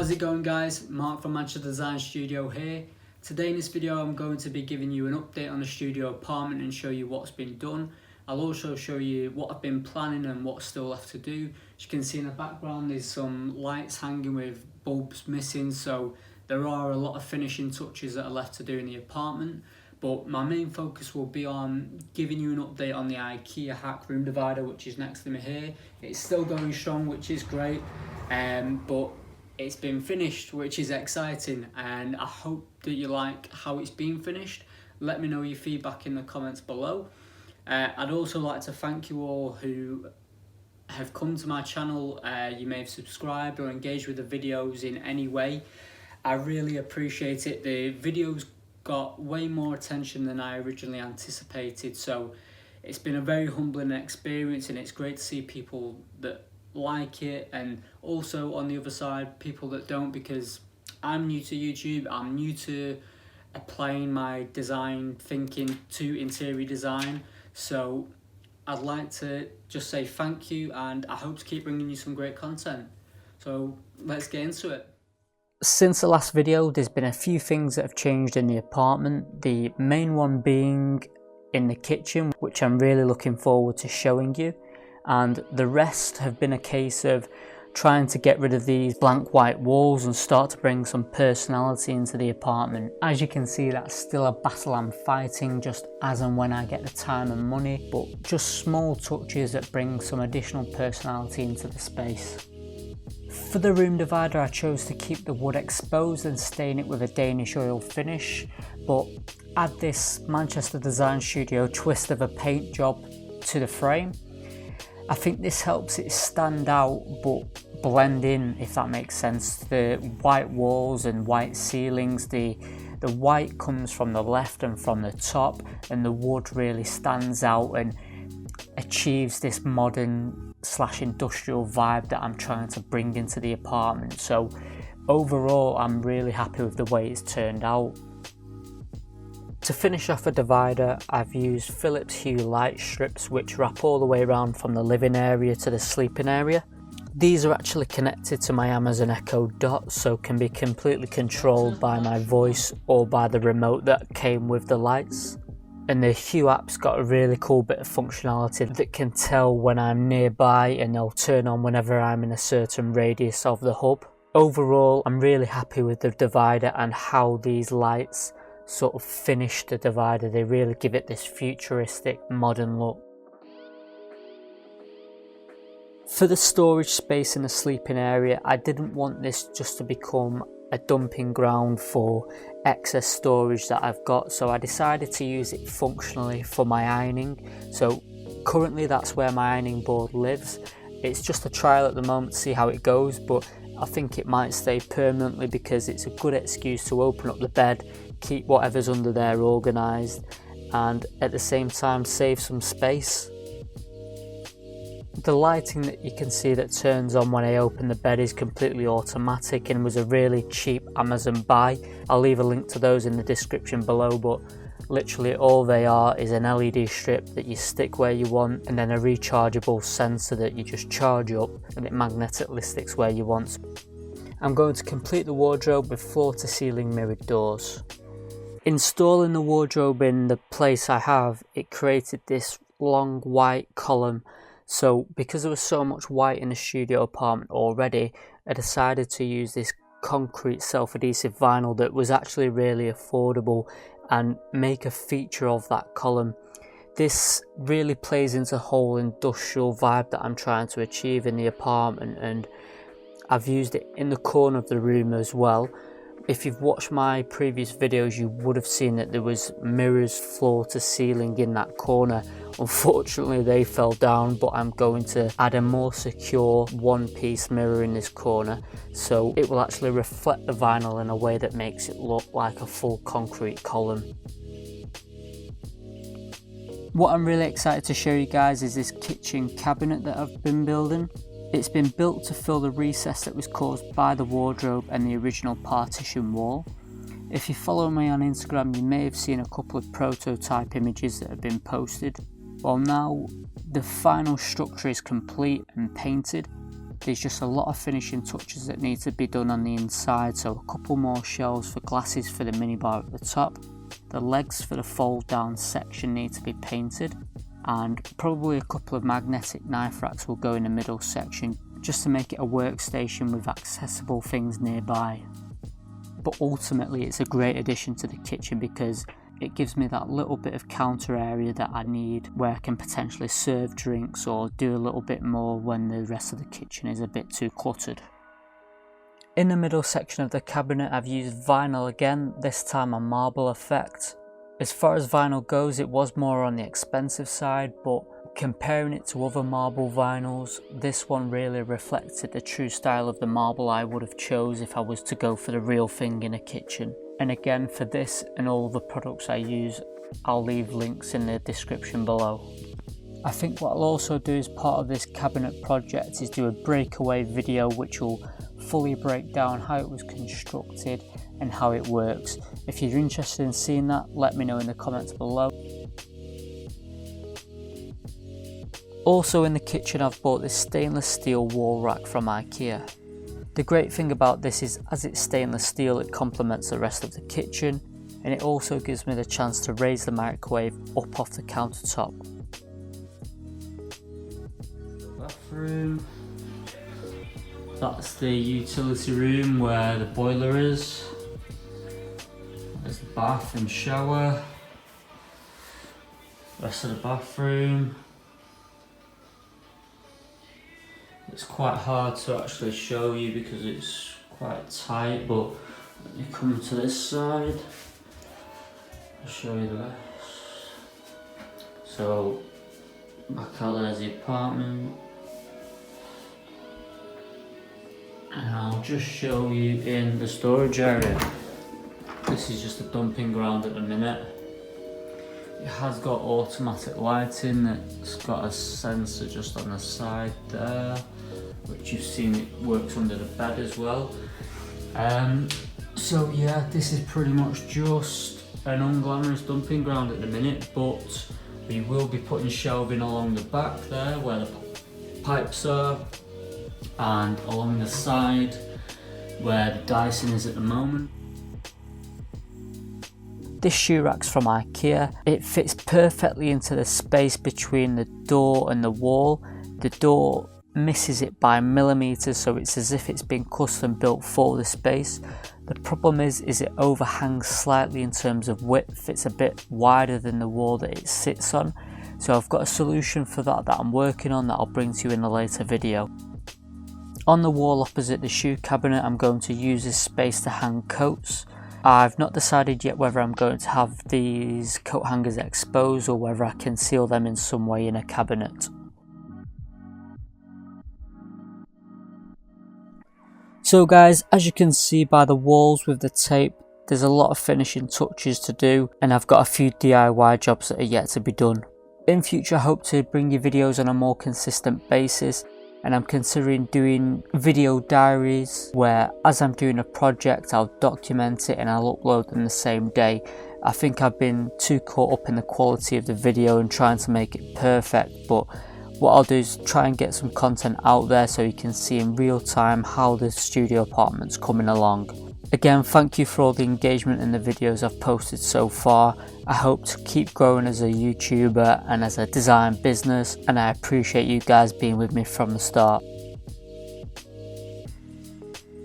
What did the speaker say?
How's it going, guys? Mark from Manchester Design Studio here. Today in this video I'm going to be giving you an update on the studio apartment and show you what's been done. I'll also show you what I've been planning and what's still left to do. As you can see in the background there's some lights hanging with bulbs missing, so there are a lot of finishing touches that are left to do in the apartment. But my main focus will be on giving you an update on the IKEA Hack Room divider, which is next to me here. It's still going strong, which is great, but it's been finished, which is exciting, and I hope that you like how it's been finished. Let me know your feedback in the comments below. I'd also like to thank you all who have come to my channel. You may have subscribed or engaged with the videos in any way. I really appreciate it. The videos got way more attention than I originally anticipated, so it's been a very humbling experience, and it's great to see people that like it, and also on the other side people that don't, because I'm new to YouTube. I'm new to applying my design thinking to interior design, so I'd like to just say thank you, and I hope to keep bringing you some great content. So let's get into it. Since the last video, there's been a few things that have changed in the apartment. The main one being in the kitchen, which I'm really looking forward to showing you. And the rest have been a case of trying to get rid of these blank white walls and start to bring some personality into the apartment. As you can see, that's still a battle I'm fighting just as and when I get the time and money, but just small touches that bring some additional personality into the space. For the room divider, I chose to keep the wood exposed and stain it with a Danish oil finish, but add this Manchester Design Studio twist of a paint job to the frame. I think this helps it stand out but blend in, if that makes sense. The white walls and white ceilings, the white comes from the left and from the top, and the wood really stands out and achieves this modern / industrial vibe that I'm trying to bring into the apartment. So overall I'm really happy with the way it's turned out. To finish off a divider, I've used Philips Hue light strips which wrap all the way around from the living area to the sleeping area. These are actually connected to my Amazon Echo Dot, so can be completely controlled by my voice or by the remote that came with the lights. And the Hue app's got a really cool bit of functionality that can tell when I'm nearby, and they'll turn on whenever I'm in a certain radius of the hub. Overall, I'm really happy with the divider and how these lights sort of finish the divider. They really give it this futuristic modern look. For the storage space in the sleeping area, I didn't want this just to become a dumping ground for excess storage that I've got, so I decided to use it functionally for my ironing. So currently that's where my ironing board lives. It's just a trial at the moment to see how it goes, but I think it might stay permanently because it's a good excuse to open up the bed, keep whatever's under there organised, and at the same time save some space. The lighting that you can see that turns on when I open the bed is completely automatic and was a really cheap Amazon buy. I'll leave a link to those in the description below, but literally all they are is an LED strip that you stick where you want, and then a rechargeable sensor that you just charge up and it magnetically sticks where you want. I'm going to complete the wardrobe with floor to ceiling mirrored doors. Installing the wardrobe in the place I have, it created this long white column. So because there was so much white in the studio apartment already, I decided to use this concrete self-adhesive vinyl that was actually really affordable and make a feature of that column. This really plays into the whole industrial vibe that I'm trying to achieve in the apartment, and I've used it in the corner of the room as well. If you've watched my previous videos, you would have seen that there was mirrors floor to ceiling in that corner. Unfortunately they fell down, but I'm going to add a more secure one-piece mirror in this corner, so it will actually reflect the vinyl in a way that makes it look like a full concrete column. What I'm really excited to show you guys is this kitchen cabinet that I've been building. It's been built to fill the recess that was caused by the wardrobe and the original partition wall. If you follow me on Instagram, you may have seen a couple of prototype images that have been posted. Well, now the final structure is complete and painted. there's just a lot of finishing touches that need to be done on the inside, so a couple more shelves for glasses for the minibar at the top. The legs for the fold down section need to be painted, and probably a couple of magnetic knife racks will go in the middle section just to make it a workstation with accessible things nearby. But ultimately it's a great addition to the kitchen because it gives me that little bit of counter area that I need where I can potentially serve drinks or do a little bit more when the rest of the kitchen is a bit too cluttered. In the middle section of the cabinet I've used vinyl again, this time a marble effect. As far as vinyl goes, it was more on the expensive side, but comparing it to other marble vinyls, this one really reflected the true style of the marble I would have chose if I was to go for the real thing in a kitchen. And again, for this and all the products I use, I'll leave links in the description below. I think what I'll also do as part of this cabinet project is do a breakaway video which will fully break down how it was constructed and how it works. If you're interested in seeing that, let me know in the comments below. Also in the kitchen I've bought this stainless steel wall rack from IKEA. The great thing about this is as it's stainless steel it complements the rest of the kitchen, and it also gives me the chance to raise the microwave up off the countertop. Bathroom. That's the utility room where the boiler is. There's the bath and shower. Rest of the bathroom. It's quite hard to actually show you because it's quite tight, but when you come to this side, I'll show you the rest. So back out there's the apartment, and I'll just show you in the storage area. This is just a dumping ground at the minute. It has got automatic lighting, it's got a sensor just on the side there, which you've seen it works under the bed as well. So yeah, this is pretty much just an unglamorous dumping ground at the minute, but we will be putting shelving along the back there where the pipes are, and along the side where the Dyson is at the moment. This shoe rack's from IKEA. It fits perfectly into the space between the door and the wall. The door misses it by millimeters, so it's as if it's been custom built for the space. The problem is it overhangs slightly in terms of width. It's a bit wider than the wall that it sits on. So I've got a solution for that I'm working on that I'll bring to you in a later video. On the wall opposite the shoe cabinet, I'm going to use this space to hang coats. I've not decided yet whether I'm going to have these coat hangers exposed or whether I can seal them in some way in a cabinet. So guys, as you can see by the walls with the tape, there's a lot of finishing touches to do, and I've got a few DIY jobs that are yet to be done. In future I hope to bring you videos on a more consistent basis, and I'm considering doing video diaries where as I'm doing a project I'll document it and I'll upload them the same day. I think I've been too caught up in the quality of the video and trying to make it perfect, but what I'll do is try and get some content out there so you can see in real time how the studio apartment's coming along. Again, thank you for all the engagement in the videos I've posted so far. I hope to keep growing as a YouTuber and as a design business, and I appreciate you guys being with me from the start.